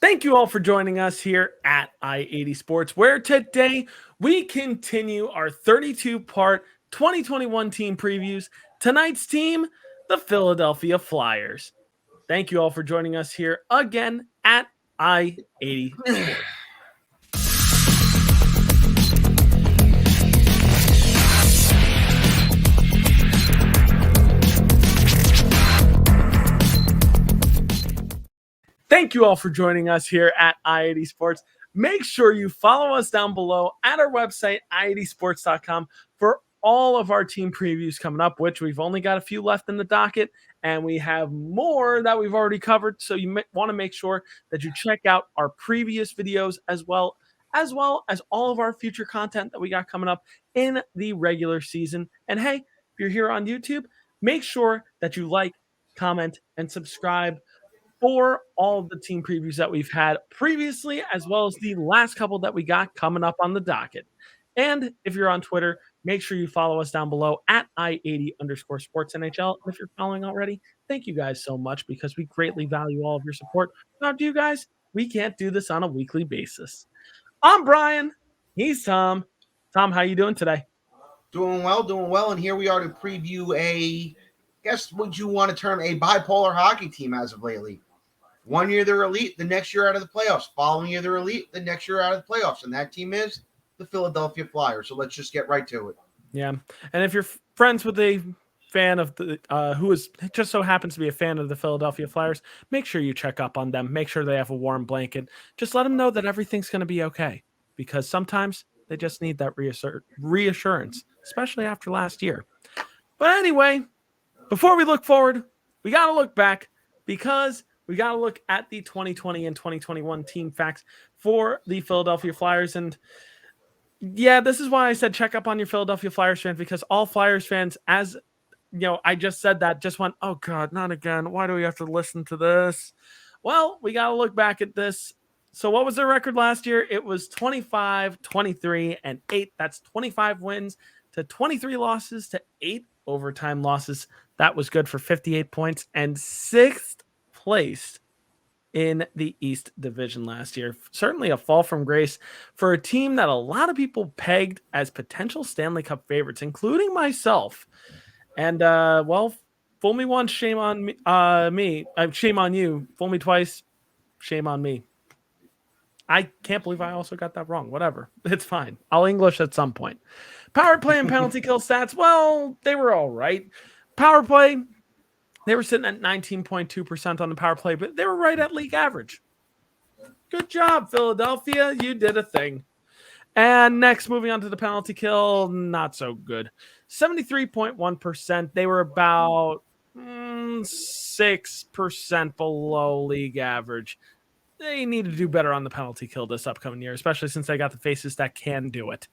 Thank you all for joining us here at I-80 Sports, where today we continue our 32-part 2021 team previews. Tonight's team, the Philadelphia Flyers. Thank you all for joining us here again at I-80 Sports. Thank you all for joining us here at I-80 Sports. Make sure you follow us down below at our website, i80sports.com, for all of our team previews coming up, which we've only got a few left in the docket, and we have more that we've already covered. So you want to make sure that you check out our previous videos as well as all of our future content that we got coming up in the regular season. And hey, if you're here on YouTube, make sure that you like, comment, and subscribe for all of the team previews that we've had previously, as well as the last couple that we got coming up on the docket. And if you're on Twitter, make sure you follow us down below at I80_sports NHL. And if you're following already, thank you guys so much because we greatly value all of your support. Without you guys, we can't do this on a weekly basis. I'm Brian. He's Tom. Tom, how you doing today? Doing well. And here we are to preview guess what you want to term a bipolar hockey team as of lately. One year they're elite, the next year out of the playoffs. Following year they're elite, the next year out of the playoffs. And that team is the Philadelphia Flyers. So let's just get right to it. Yeah. And if you're friends with a fan of the who is just so happens to be a fan of the Philadelphia Flyers, make sure you check up on them. Make sure they have a warm blanket. Just let them know that everything's going to be okay, because sometimes they just need that reassurance, especially after last year. But anyway, before we look forward, we got to look back, because we got to look at the 2020 and 2021 team facts for the Philadelphia Flyers. And yeah, this is why I said check up on your Philadelphia Flyers fans, because all Flyers fans, as you know, I just said that, just went, oh God, not again. Why do we have to listen to this? Well, we got to look back at this. So what was their record last year? It was 25, 23, and 8. That's 25 wins to 23 losses to 8 overtime losses. That was good for 58 points and 6th place in the East Division last year. Certainly a fall from grace for a team that a lot of people pegged as potential Stanley Cup favorites, including myself. And, well, fool me once, shame on me. Shame on you. Fool me twice, shame on me. I can't believe I also got that wrong. Whatever. It's fine. I'll English at some point. Power play and penalty kill stats, well, they were all right. Power play, they were sitting at 19.2% on the power play, but they were right at league average. Good job, Philadelphia. You did a thing. And next, moving on to the penalty kill, not so good. 73.1%. They were about 6% below league average. They need to do better on the penalty kill this upcoming year, especially since they got the faces that can do it.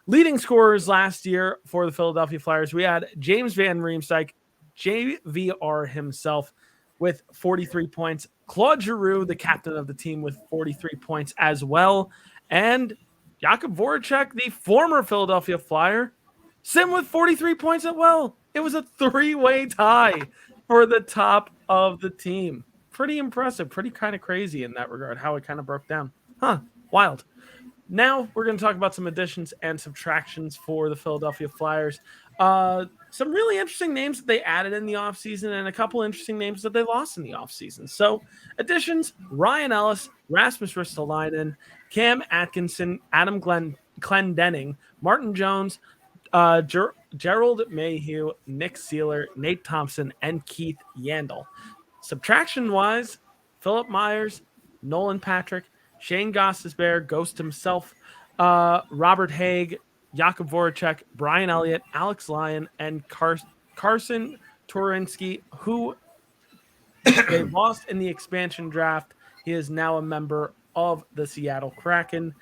Leading scorers last year for the Philadelphia Flyers, we had James Van Riemsdyk, JVR himself, with 43 points. Claude Giroux, the captain of the team, with 43 points as well. And Jakub Voracek, the former Philadelphia Flyer, sitting with 43 points as well. It was a 3-way tie for the top of the team. Pretty impressive, pretty kind of crazy in that regard, how it kind of broke down. Wild. Now we're going to talk about some additions and subtractions for the Philadelphia Flyers. Some really interesting names that they added in the offseason, and a couple interesting names that they lost in the offseason. So additions: Ryan Ellis, Rasmus Ristolainen, Cam Atkinson, Adam Clendenning, Martin Jones, Gerald Mayhew, Nick Seeler, Nate Thompson, and Keith Yandel. Subtraction-wise, Philip Myers, Nolan Patrick, Shane Gostisbehere, Ghost himself, Robert Haig, Jakub Voracek, Brian Elliott, Alex Lyon, and Carson Turinsky, who they lost in the expansion draft. He is now a member of the Seattle Kraken.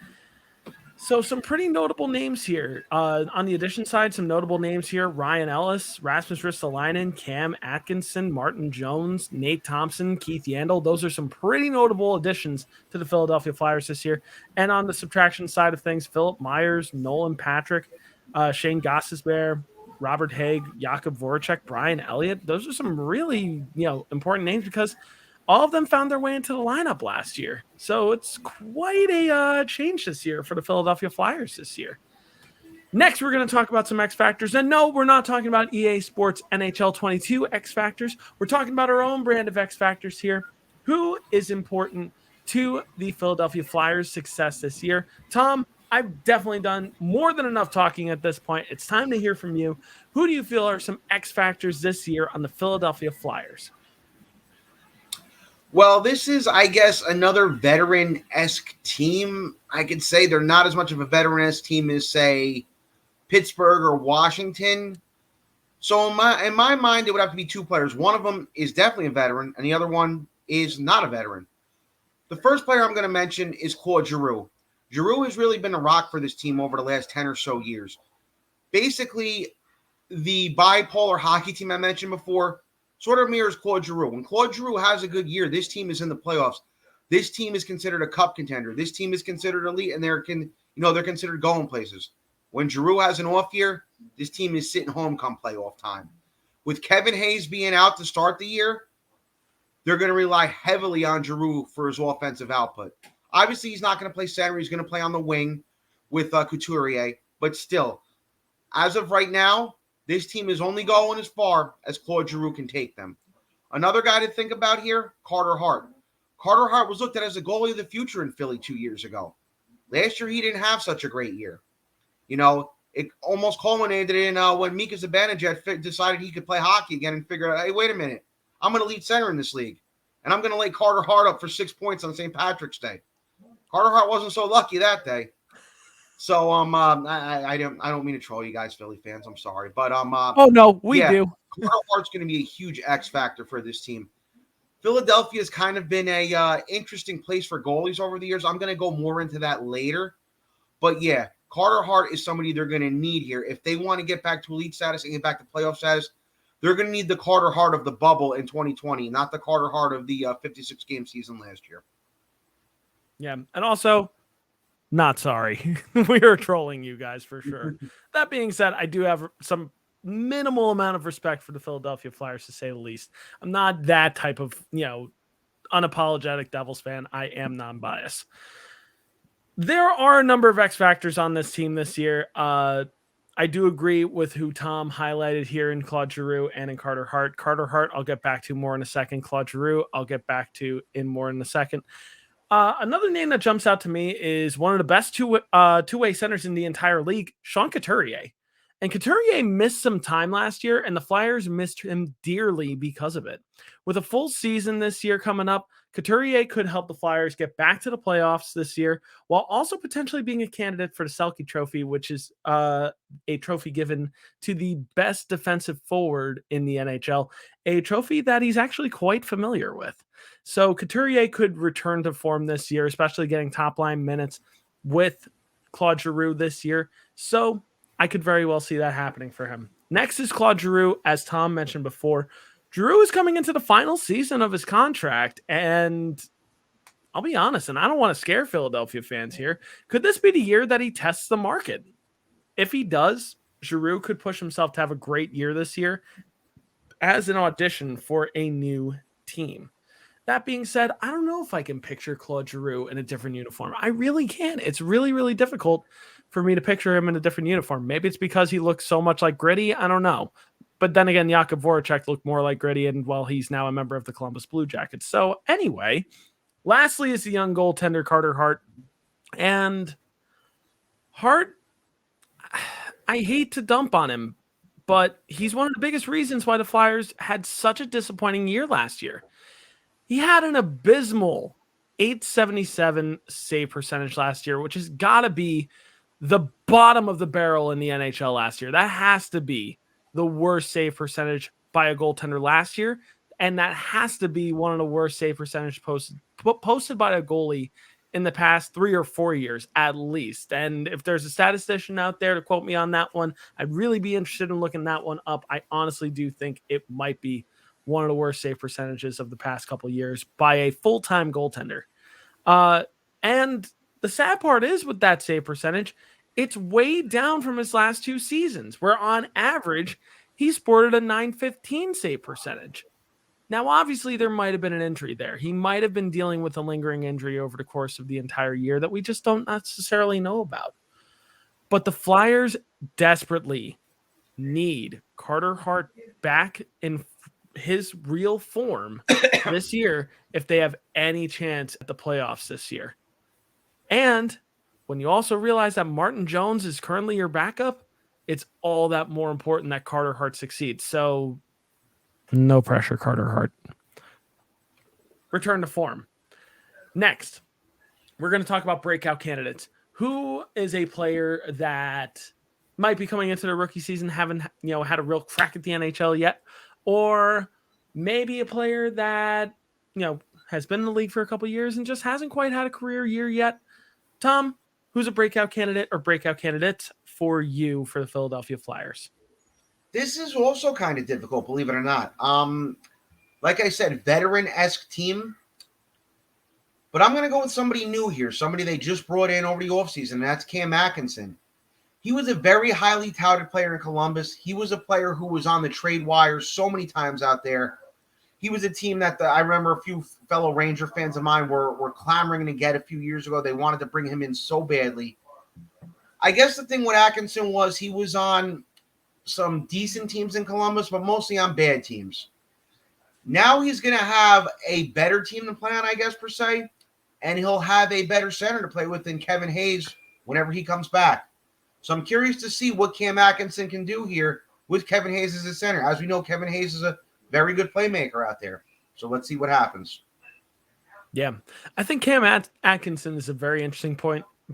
So some pretty notable names here. On the addition side, some notable names here: Ryan Ellis, Rasmus Ristolainen, Cam Atkinson, Martin Jones, Nate Thompson, Keith Yandel. Those are some pretty notable additions to the Philadelphia Flyers this year. And on the subtraction side of things, Philip Myers, Nolan Patrick, Shane Gostisbehere, Robert Haig, Jakub Voracek, Brian Elliott. Those are some really important names, because all of them found their way into the lineup last year. So it's quite a change this year for the Philadelphia Flyers this year. Next, we're going to talk about some X Factors. And no, we're not talking about EA Sports NHL 22 X Factors. We're talking about our own brand of X Factors here. Who is important to the Philadelphia Flyers' success this year? Tom, I've definitely done more than enough talking at this point. It's time to hear from you. Who do you feel are some X Factors this year on the Philadelphia Flyers? Well, this is, I guess, another veteran-esque team. I could say they're not as much of a veteran-esque team as, say, Pittsburgh or Washington. So in my mind, it would have to be two players. One of them is definitely a veteran, and the other one is not a veteran. The first player I'm going to mention is Claude Giroux. Giroux has really been a rock for this team over the last 10 or so years. Basically, the bipolar hockey team I mentioned before sort of mirrors Claude Giroux. When Claude Giroux has a good year, this team is in the playoffs. This team is considered a cup contender. This team is considered elite, and they're considered going places. When Giroux has an off year, this team is sitting home come playoff time. With Kevin Hayes being out to start the year, they're going to rely heavily on Giroux for his offensive output. Obviously, he's not going to play center. He's going to play on the wing with Couturier. But still, as of right now, this team is only going as far as Claude Giroux can take them. Another guy to think about here, Carter Hart. Carter Hart was looked at as a goalie of the future in Philly 2 years ago. Last year, he didn't have such a great year. It almost culminated in when Mika Zibanejad decided he could play hockey again and figured out, hey, wait a minute. I'm going to lead center in this league. And I'm going to lay Carter Hart up for 6 points on St. Patrick's Day. Carter Hart wasn't so lucky that day. So I don't mean to troll you guys, Philly fans. I'm sorry, but oh no, we do. Carter Hart's going to be a huge X factor for this team. Philadelphia has kind of been a interesting place for goalies over the years. I'm going to go more into that later, but yeah, Carter Hart is somebody they're going to need here if they want to get back to elite status and get back to playoff status. They're going to need the Carter Hart of the bubble in 2020, not the Carter Hart of the 56-game season last year. Yeah, and also, not sorry. We are trolling you guys for sure. That being said, I do have some minimal amount of respect for the Philadelphia Flyers, to say the least. I'm not that type of, unapologetic Devils fan. I am non-biased. There are a number of X factors on this team this year. I do agree with who Tom highlighted here in Claude Giroux and in Carter Hart. Carter Hart, I'll get back to more in a second. Claude Giroux, I'll get back to in more in a second. Another name that jumps out to me is one of the best two-way centers in the entire league, Sean Couturier. And Couturier missed some time last year, and the Flyers missed him dearly because of it. With a full season this year coming up, Couturier could help the Flyers get back to the playoffs this year, while also potentially being a candidate for the Selke Trophy, which is a trophy given to the best defensive forward in the NHL, a trophy that he's actually quite familiar with. So Couturier could return to form this year, especially getting top-line minutes with Claude Giroux this year. So I could very well see that happening for him. Next is Claude Giroux, as Tom mentioned before. Giroux is coming into the final season of his contract, and I'll be honest, and I don't want to scare Philadelphia fans here. Could this be the year that he tests the market? If he does, Giroux could push himself to have a great year this year as an audition for a new team. That being said, I don't know if I can picture Claude Giroux in a different uniform. I really can't. It's really, really difficult for me to picture him in a different uniform. Maybe it's because he looks so much like Gritty. I don't know. But then again, Jakub Voracek looked more like Gritty, and well, he's now a member of the Columbus Blue Jackets. So anyway, lastly is the young goaltender Carter Hart. And Hart, I hate to dump on him, but he's one of the biggest reasons why the Flyers had such a disappointing year last year. He had an abysmal .877 save percentage last year, which has got to be the bottom of the barrel in the NHL last year. That has to be the worst save percentage by a goaltender last year, and that has to be one of the worst save percentage posted by a goalie in the past 3 or 4 years at least. And if there's a statistician out there to quote me on that one, I'd really be interested in looking that one up. I honestly do think it might be one of the worst save percentages of the past couple of years by a full-time goaltender. And the sad part is with that save percentage, it's way down from his last 2 seasons, where on average, he sported a .915 save percentage. Now, obviously, there might have been an injury there. He might have been dealing with a lingering injury over the course of the entire year that we just don't necessarily know about. But the Flyers desperately need Carter Hart back in his real form this year if they have any chance at the playoffs this year. And when you also realize that Martin Jones is currently your backup, it's all that more important that Carter Hart succeeds. So no pressure, Carter Hart. Return to form. Next, we're going to talk about breakout candidates. Who is a player that might be coming into the rookie season, haven't had a real crack at the NHL yet, or maybe a player that has been in the league for a couple years and just hasn't quite had a career year yet? Tom, who's a breakout candidate or breakout candidates for you for the Philadelphia Flyers? This is also kind of difficult, believe it or not. Like I said, veteran-esque team. But I'm going to go with somebody new here, somebody they just brought in over the offseason, and that's Cam Atkinson. He was a very highly touted player in Columbus. He was a player who was on the trade wires so many times out there. He was a team that I remember a few fellow Ranger fans of mine were clamoring to get a few years ago. They wanted to bring him in so badly. I guess the thing with Atkinson was he was on some decent teams in Columbus, but mostly on bad teams. Now he's going to have a better team to play on, I guess, per se. And he'll have a better center to play with than Kevin Hayes whenever he comes back. So I'm curious to see what Cam Atkinson can do here with Kevin Hayes as a center. As we know, Kevin Hayes is a very good playmaker out there. So let's see what happens. Yeah, I think Cam Atkinson is a very interesting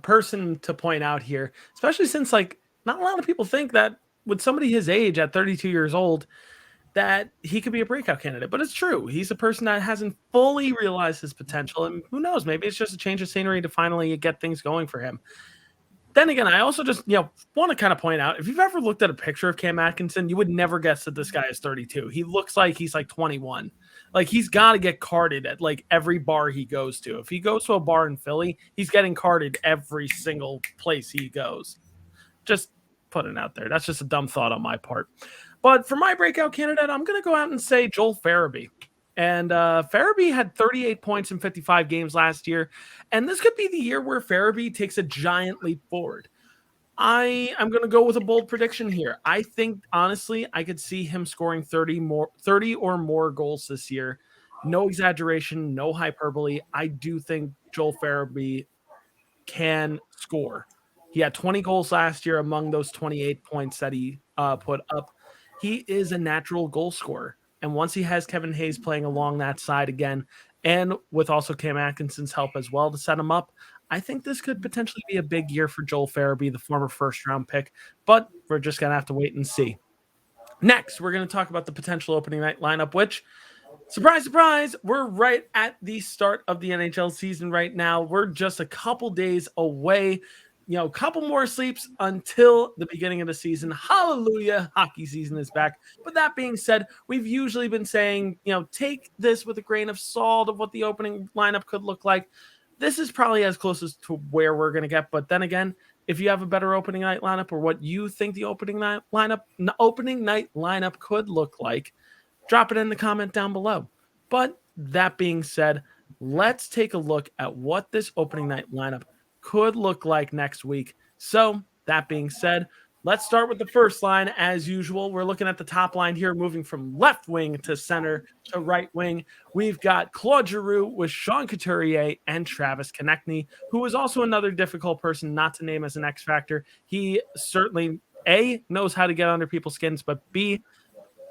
person to point out here, especially since not a lot of people think that with somebody his age at 32 years old, that he could be a breakout candidate. But it's true. He's a person that hasn't fully realized his potential. And who knows, maybe it's just a change of scenery to finally get things going for him. Then again, I also just want to kind of point out, if you've ever looked at a picture of Cam Atkinson, you would never guess that this guy is 32. He looks like he's 21. He's got to get carded at every bar he goes to. If he goes to a bar in Philly, he's getting carded every single place he goes. Just putting it out there. That's just a dumb thought on my part. But for my breakout candidate, I'm going to go out and say Joel Farabee. And Farabee had 38 points in 55 games last year. And this could be the year where Farabee takes a giant leap forward. I am going to go with a bold prediction here. I think, honestly, I could see him scoring 30 or more goals this year. No exaggeration, no hyperbole. I do think Joel Farabee can score. He had 20 goals last year among those 28 points that he put up. He is a natural goal scorer. And once he has Kevin Hayes playing along that side again, and with also Cam Atkinson's help as well to set him up, I think this could potentially be a big year for Joel Farabee, the former first-round pick. But we're just going to have to wait and see. Next, we're going to talk about the potential opening night lineup, which, surprise, surprise, we're right at the start of the NHL season right now. We're just a couple days away. A couple more sleeps until the beginning of the season. Hallelujah, hockey season is back. But that being said, we've usually been saying, take this with a grain of salt of what the opening lineup could look like. This is probably as close as to where we're going to get. But then again, if you have a better opening night lineup or what you think the opening night lineup could look like, drop it in the comment down below. But that being said, let's take a look at what this opening night lineup could look like next week. So that being said, let's start with the first line. As usual, we're looking at the top line here, moving from left wing to center to right wing. We've got Claude Giroux with Sean Couturier and Travis Konechny, who is also another difficult person not to name as an X factor. He certainly A, knows how to get under people's skins, but B,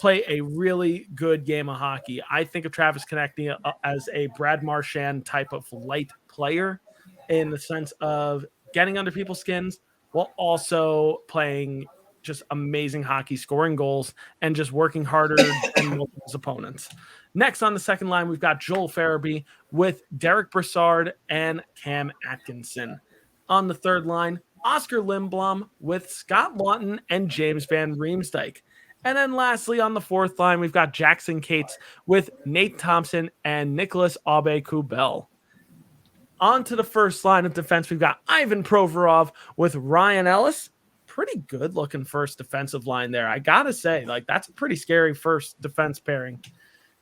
play a really good game of hockey. I think of Travis Konechny as a Brad Marchand type of light player, in the sense of getting under people's skins while also playing just amazing hockey, scoring goals, and just working harder than most of his opponents. Next on the second line, we've got Joel Farabee with Derek Brassard and Cam Atkinson. On the third line, Oscar Lindblom with Scott Lawton and James Van Riemsdyk. And then lastly, on the fourth line, we've got Jackson Cates with Nate Thompson and Nicholas Aube-Kubel. On to the first line of defense, we've got Ivan Provorov with Ryan Ellis. Pretty good-looking first defensive line there. I got to say, that's a pretty scary first defense pairing.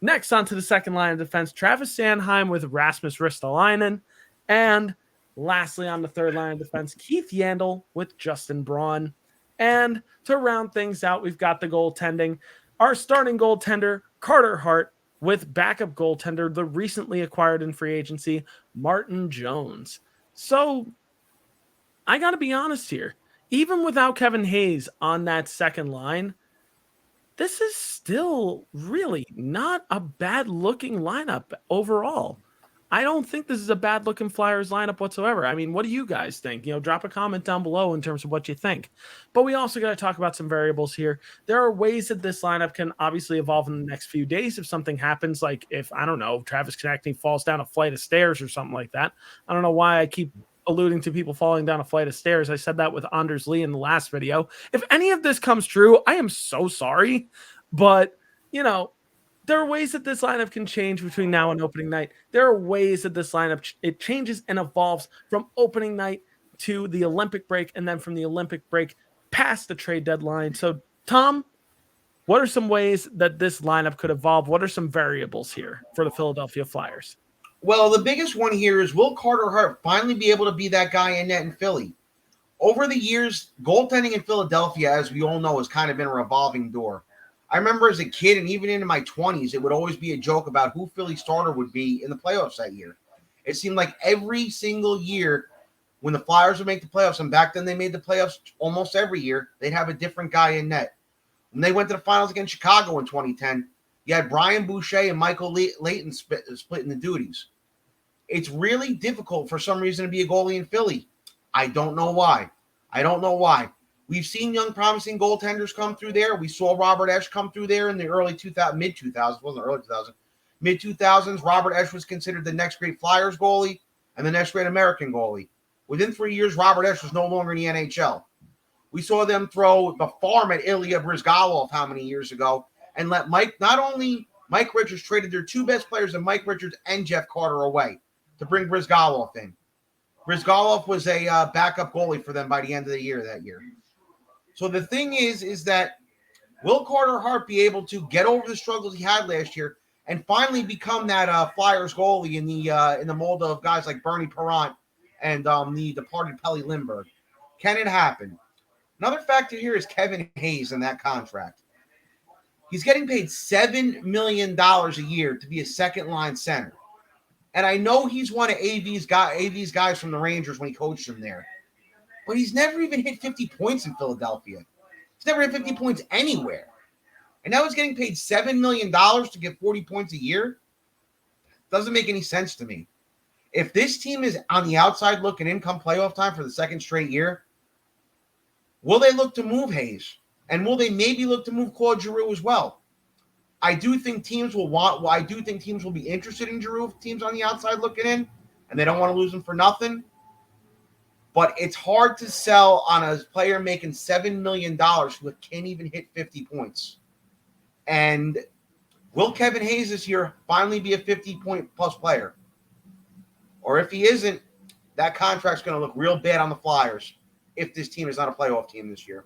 Next, on to the second line of defense, Travis Sanheim with Rasmus Ristolainen. And lastly, on the third line of defense, Keith Yandel with Justin Braun. And to round things out, we've got the goaltending. Our starting goaltender, Carter Hart, with backup goaltender, the recently acquired in free agency, Martin Jones. So I got to be honest here. Even without Kevin Hayes on that second line, this is still really not a bad looking lineup overall. I don't think this is a bad looking Flyers lineup whatsoever. I mean, what do you guys think? Drop a comment down below in terms of what you think. But we also got to talk about some variables here. There are ways that this lineup can obviously evolve in the next few days if something happens, like if, I don't know, Travis Konecny falls down a flight of stairs or something like that. I don't know why I keep alluding to people falling down a flight of stairs. I said that with Anders Lee in the last video. If any of this comes true, I am so sorry. But, there are ways that this lineup can change between now and opening night. There are ways that this lineup, it changes and evolves from opening night to the Olympic break, and then from the Olympic break past the trade deadline. So, Tom, what are some ways that this lineup could evolve? What are some variables here for the Philadelphia Flyers? Well, the biggest one here is, will Carter Hart finally be able to be that guy in net in Philly? Over the years, goaltending in Philadelphia, as we all know, has kind of been a revolving door. I remember as a kid and even into my 20s, it would always be a joke about who Philly's starter would be in the playoffs that year. It seemed like every single year when the Flyers would make the playoffs, and back then they made the playoffs almost every year, they'd have a different guy in net. When they went to the finals against Chicago in 2010, you had Brian Boucher and Michael Leighton splitting the duties. It's really difficult for some reason to be a goalie in Philly. I don't know why. We've seen young, promising goaltenders come through there. We saw Robert Esch come through there in the mid-2000s. Wasn't early 2000s. Mid-2000s, Robert Esch was considered the next great Flyers goalie and the next great American goalie. Within 3 years, Robert Esch was no longer in the NHL. We saw them throw the farm at Ilya Bryzgalov how many years ago and let Mike Richards traded their two best players, and Mike Richards and Jeff Carter, away to bring Bryzgalov in. Bryzgalov was a backup goalie for them by the end of the year that year. So the thing is that will Carter Hart be able to get over the struggles he had last year and finally become that Flyers goalie in the mold of guys like Bernie Parent and the departed Pelle Lindbergh? Can it happen? Another factor here is Kevin Hayes in that contract. He's getting paid $7 million a year to be a second-line center. And I know he's one of AV's guys from the Rangers when he coached them there. But he's never even hit 50 points in Philadelphia. He's never hit 50 points anywhere. And now he's getting paid $7 million to get 40 points a year? Doesn't make any sense to me. If this team is on the outside looking in come playoff time for the second straight year, will they look to move Hayes? And will they maybe look to move Claude Giroux as well? I do think teams will be interested in Giroux if teams on the outside looking in, and they don't want to lose him for nothing. But it's hard to sell on a player making $7 million who can't even hit 50 points. And will Kevin Hayes this year finally be a 50-point-plus player? Or if he isn't, that contract's going to look real bad on the Flyers if this team is not a playoff team this year.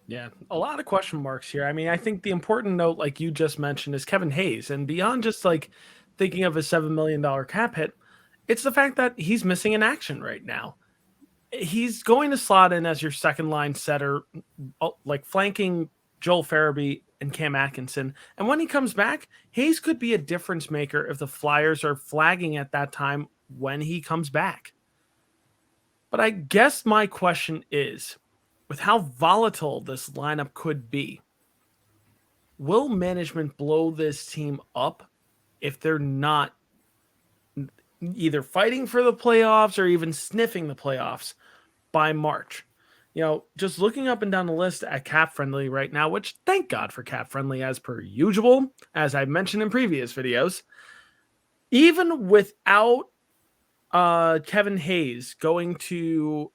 Yeah, a lot of question marks here. I mean, I think the important note, like you just mentioned, is Kevin Hayes. And beyond just like thinking of a $7 million cap hit, it's the fact that he's missing in action right now. He's going to slot in as your second line setter, like flanking Joel Farabee and Cam Atkinson. And when he comes back, Hayes could be a difference maker if the Flyers are flagging at that time when he comes back. But I guess my question is, with how volatile this lineup could be, will management blow this team up if they're not either fighting for the playoffs or even sniffing the playoffs by March? Just looking up and down the list at Cap Friendly right now, which thank God for Cap Friendly as per usual, as I've mentioned in previous videos, even without Kevin Hayes going to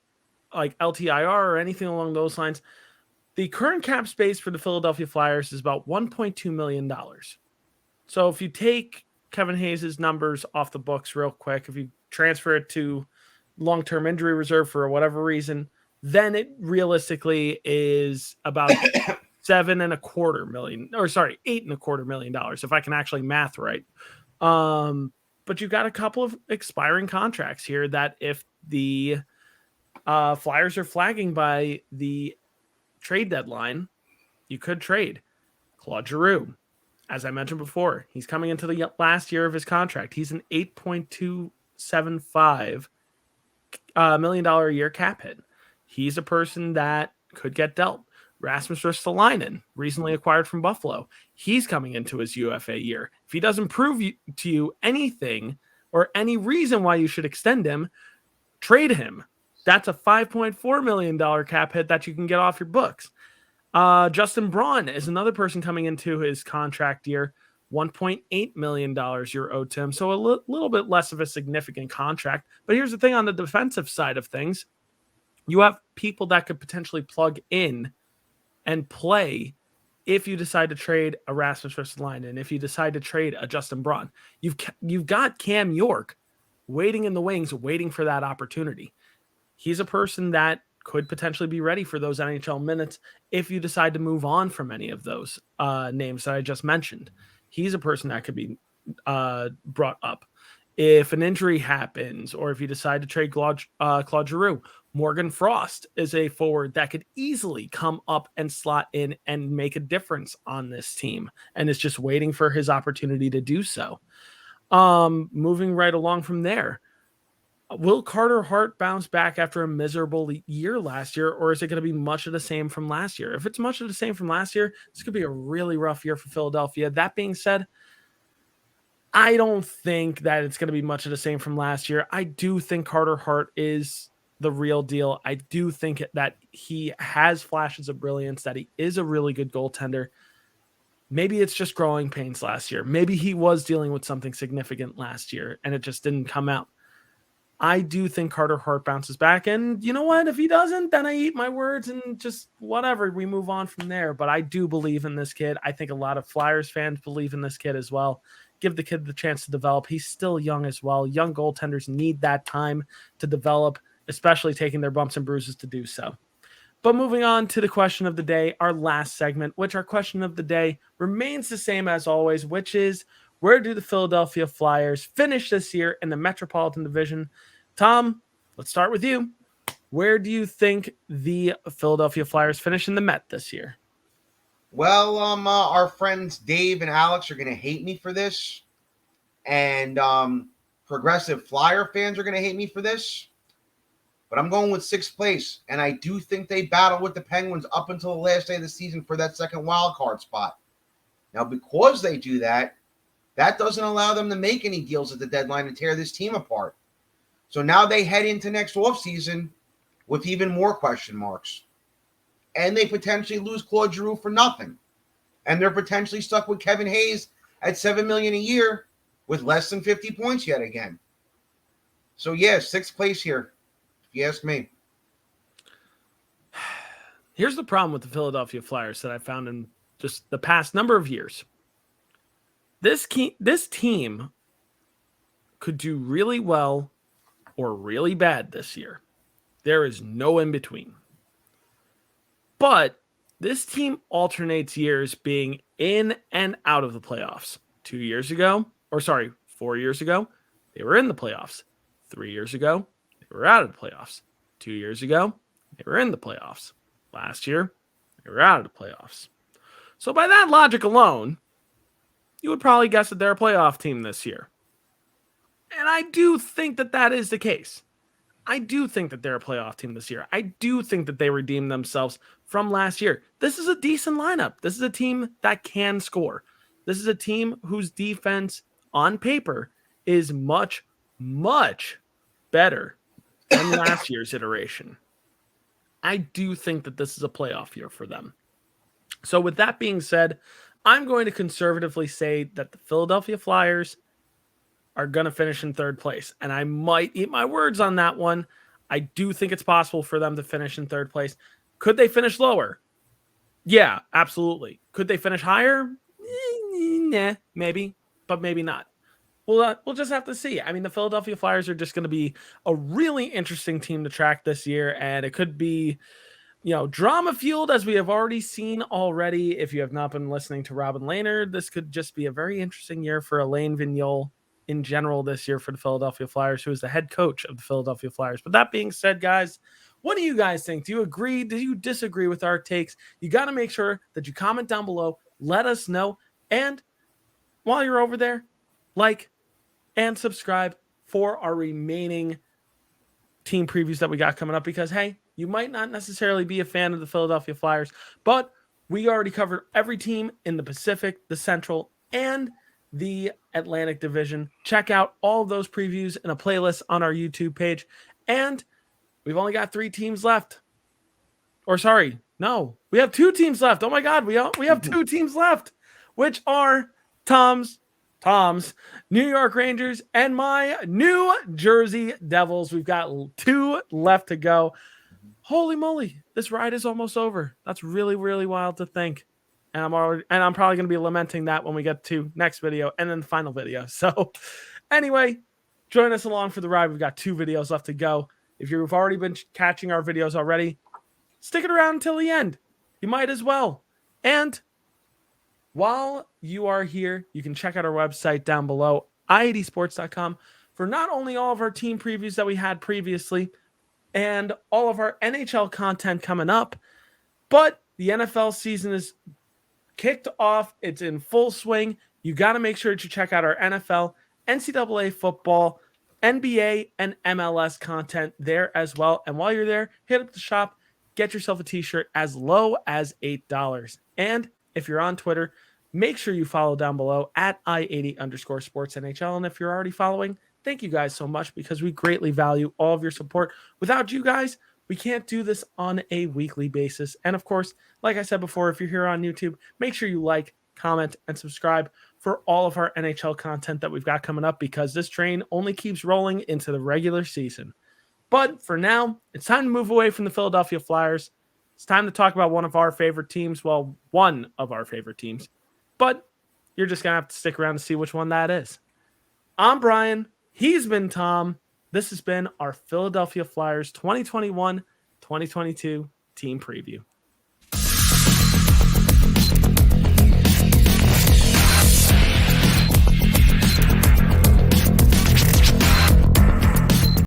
like LTIR or anything along those lines, the current cap space for the Philadelphia Flyers is about $1.2 million. So if you take Kevin Hayes' numbers off the books real quick, if you transfer it to long-term injury reserve for whatever reason, then it realistically is about $8.25 million, if I can actually math right. But you've got a couple of expiring contracts here that if the Flyers are flagging by the trade deadline, you could trade. Claude Giroux, as I mentioned before, he's coming into the last year of his contract. He's an $8.275 million a year cap hit. He's a person that could get dealt. Rasmus Ristolainen, recently acquired from Buffalo, he's coming into his UFA year. If he doesn't prove to you anything or any reason why you should extend him, trade him. That's a $5.4 million cap hit that you can get off your books. Justin Braun is another person coming into his contract year. $1.8 million you're owed to him. So a little bit less of a significant contract. But here's the thing on the defensive side of things. You have people that could potentially plug in and play if you decide to trade a Rasmus Ristolainen, and if you decide to trade a Justin Braun. You've got Cam York waiting in the wings, waiting for that opportunity. He's a person that could potentially be ready for those NHL minutes if you decide to move on from any of those names that I just mentioned. He's a person that could be brought up. If an injury happens, or if you decide to trade Claude Giroux, Morgan Frost is a forward that could easily come up and slot in and make a difference on this team, and is just waiting for his opportunity to do so. Moving right along from there, will Carter Hart bounce back after a miserable year last year, or is it going to be much of the same from last year? If it's much of the same from last year, this could be a really rough year for Philadelphia. That being said, I don't think that it's going to be much of the same from last year. I do think Carter Hart is the real deal. I do think that he has flashes of brilliance, that he is a really good goaltender. Maybe it's just growing pains last year. Maybe he was dealing with something significant last year and it just didn't come out. I do think Carter Hart bounces back. And you know what? If he doesn't, then I eat my words and just whatever. We move on from there. But I do believe in this kid. I think a lot of Flyers fans believe in this kid as well. Give the kid the chance to develop. He's still young as well. Young goaltenders need that time to develop, especially taking their bumps and bruises to do so. But moving on to the question of the day, our last segment, which our question of the day remains the same as always, which is, where do the Philadelphia Flyers finish this year in the Metropolitan Division? Tom, let's start with you. Where do you think the Philadelphia Flyers finish in the Met this year? Well, our friends Dave and Alex are going to hate me for this, and progressive Flyer fans are going to hate me for this, but I'm going with 6th place, and I do think they battle with the Penguins up until the last day of the season for that second wild card spot. Now, because they do that, that doesn't allow them to make any deals at the deadline and tear this team apart. So now they head into next offseason with even more question marks. And they potentially lose Claude Giroux for nothing. And they're potentially stuck with Kevin Hayes at $7 million a year with less than 50 points yet again. So yeah, 6th place here, if you ask me. Here's the problem with the Philadelphia Flyers that I found in just the past number of years. This team could do really well or really bad this year. There is no in between. But this team alternates years being in and out of the playoffs. 4 years ago, they were in the playoffs. 3 years ago, they were out of the playoffs. 2 years ago, they were in the playoffs. Last year, they were out of the playoffs. So by that logic alone, you would probably guess that they're a playoff team this year. And I do think that that is the case. I do think that they're a playoff team this year. I do think that they redeemed themselves from last year. This is a decent lineup. This is a team that can score. This is a team whose defense on paper is much, much better than last year's iteration. I do think that this is a playoff year for them. So with that being said, I'm going to conservatively say that the Philadelphia Flyers are going to finish in 3rd place. And I might eat my words on that one. I do think it's possible for them to finish in 3rd place. Could they finish lower? Yeah, absolutely. Could they finish higher? Nah, maybe, but maybe not. We'll just have to see. I mean, the Philadelphia Flyers are just going to be a really interesting team to track this year, and it could be drama fueled, as we have already seen already. If you have not been listening to Robin Lehner, this could just be a very interesting year for Alain Vigneault in general this year for the Philadelphia Flyers, who is the head coach of the Philadelphia Flyers. But that being said, guys, what do you guys think? Do you agree? Do you disagree with our takes? You got to make sure that you comment down below. Let us know. And while you're over there, like and subscribe for our remaining team previews that we got coming up, because, hey, you might not necessarily be a fan of the Philadelphia Flyers, but we already covered every team in the Pacific, the Central, and the Atlantic Division. Check out all of those previews in a playlist on our YouTube page. And we've only got 3 teams left. Or sorry, no, we have 2 teams left. Oh my God, we have 2 teams left, which are Tom's New York Rangers and my New Jersey Devils. We've got 2 left to go. Holy moly, this ride is almost over. That's really, really wild to think. And I'm probably going to be lamenting that when we get to next video and then the final video. So anyway, join us along for the ride. We've got 2 videos left to go. If you've already been catching our videos already, stick it around until the end. You might as well. And while you are here, you can check out our website down below, i80sports.com, for not only all of our team previews that we had previously and all of our NHL content coming up, but the NFL season is kicked off. It's in full swing. You got to make sure that you check out our NFL, NCAA football, NBA, and MLS content there as well. And while you're there, hit up the shop, get yourself a t-shirt as low as $8. And if you're on Twitter, make sure you follow down below at i80_sportsNHL. And if you're already following, thank you guys so much, because we greatly value all of your support. Without you guys, we can't do this on a weekly basis. And of course, like I said before, if you're here on YouTube, make sure you like, comment, and subscribe for all of our NHL content that we've got coming up, because this train only keeps rolling into the regular season. But for now, it's time to move away from the Philadelphia Flyers. It's time to talk about one of our favorite teams. Well, one of our favorite teams. But you're just going to have to stick around to see which one that is. I'm Brian. He's been Tom. This has been our Philadelphia Flyers 2021-2022 team preview.